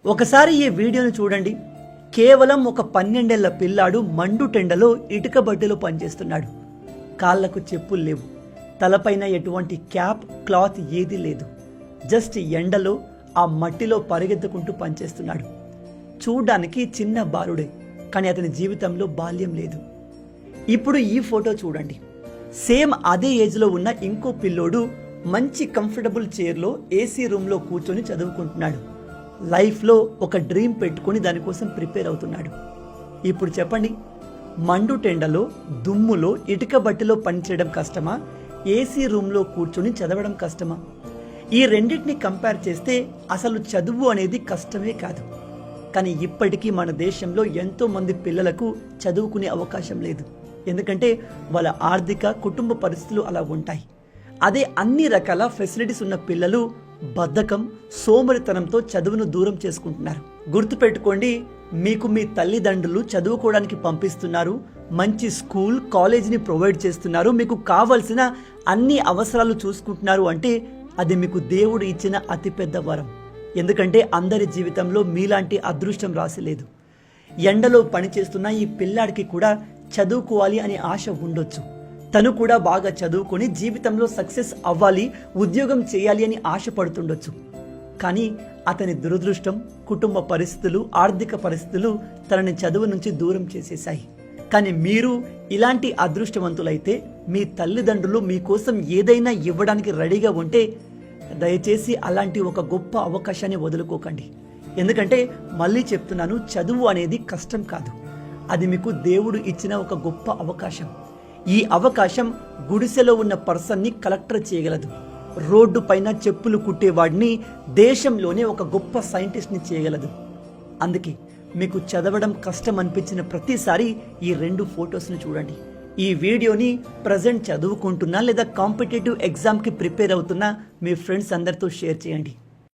ఒకసారి ఈ వీడియోను చూడండి. కేవలం ఒక 12 ఏళ్ల పిల్లాడు మండుటెండలో ఇటుక బడ్డలో పనిచేస్తున్నాడు. కాళ్లకు చెప్పులు లేవు, తలపైన ఎటువంటి క్యాప్ క్లాత్ ఏదీ లేదు. జస్ట్ ఎండలో ఆ మట్టిలో పరిగెత్తుకుంటూ పనిచేస్తున్నాడు. చూడ్డానికి చిన్న బాలుడే, కానీ అతని జీవితంలో బాల్యం లేదు. ఇప్పుడు ఈ ఫోటో చూడండి. సేమ్ అదే ఏజ్లో ఉన్న ఇంకో పిల్లోడు మంచి కంఫర్టబుల్ చైర్లో ఏసీ రూమ్లో కూర్చొని చదువుకుంటున్నాడు. లైఫ్లో ఒక డ్రీమ్ పెట్టుకుని దానికోసం ప్రిపేర్ అవుతున్నాడు. ఇప్పుడు చెప్పండి, మండుటెండలో దుమ్ములో ఇటుక బట్టిలో పనిచేయడం కష్టమా, ఏసీ రూమ్లో కూర్చొని చదవడం కష్టమా? ఈ రెండింటిని కంపేర్ చేస్తే అసలు చదువు అనేది కష్టమే కాదు. కానీ ఇప్పటికీ మన దేశంలో ఎంతో మంది పిల్లలకు చదువుకునే అవకాశం లేదు. ఎందుకంటే వాళ్ళ ఆర్థిక కుటుంబ పరిస్థితులు అలా ఉంటాయి. అదే అన్ని రకాల ఫెసిలిటీస్ ఉన్న పిల్లలు బద్ధకం, సోమరితనంతో చదువును దూరం చేసుకుంటున్నారు. గుర్తుపెట్టుకోండి, మీకు మీ తల్లిదండ్రులు చదువుకోవడానికి పంపిస్తున్నారు, మంచి స్కూల్ కాలేజీని ప్రొవైడ్ చేస్తున్నారు, మీకు కావలసిన అన్ని అవసరాలు చూసుకుంటున్నారు అంటే అది మీకు దేవుడు ఇచ్చిన అతిపెద్ద వరం. ఎందుకంటే అందరి జీవితంలో మీలాంటి అదృష్టం రాసి లేదు. ఎండలో పనిచేస్తున్న ఈ పిల్లాడికి కూడా చదువుకోవాలి అనే ఆశ ఉండొచ్చు. తను కూడా బాగా చదువుకొని జీవితంలో సక్సెస్ అవ్వాలి, ఉద్యోగం చేయాలి అని ఆశపడుతుండొచ్చు. కానీ అతని దురదృష్టం, కుటుంబ పరిస్థితులు, ఆర్థిక పరిస్థితులు తనని చదువు నుంచి దూరం చేసేశాయి. కానీ మీరు ఇలాంటి అదృష్టవంతులైతే, మీ తల్లిదండ్రులు మీకోసం ఏదైనా ఇవ్వడానికి రెడీగా ఉంటే దయచేసి అలాంటి ఒక గొప్ప అవకాశాన్ని వదులుకోకండి. ఎందుకంటే మళ్ళీ చెప్తున్నాను, చదువు అనేది కష్టం కాదు, అది మీకు దేవుడు ఇచ్చిన ఒక గొప్ప అవకాశం. ఈ అవకాశం గుడిసెలో ఉన్న పర్సన్ని కలెక్టర్ చేయగలదు. రోడ్డు పైన చెప్పులు కుట్టేవాడిని దేశంలోనే ఒక గొప్ప సైంటిస్ట్ని చేయగలదు. అందుకే మీకు చదవడం కష్టం అనిపించిన ప్రతిసారి ఈ 2 ఫొటోస్ని చూడండి. ఈ వీడియోని ప్రజెంట్ చదువుకుంటున్నా లేదా కాంపిటేటివ్ ఎగ్జామ్కి ప్రిపేర్ అవుతున్నా మీ ఫ్రెండ్స్ అందరితో షేర్ చేయండి.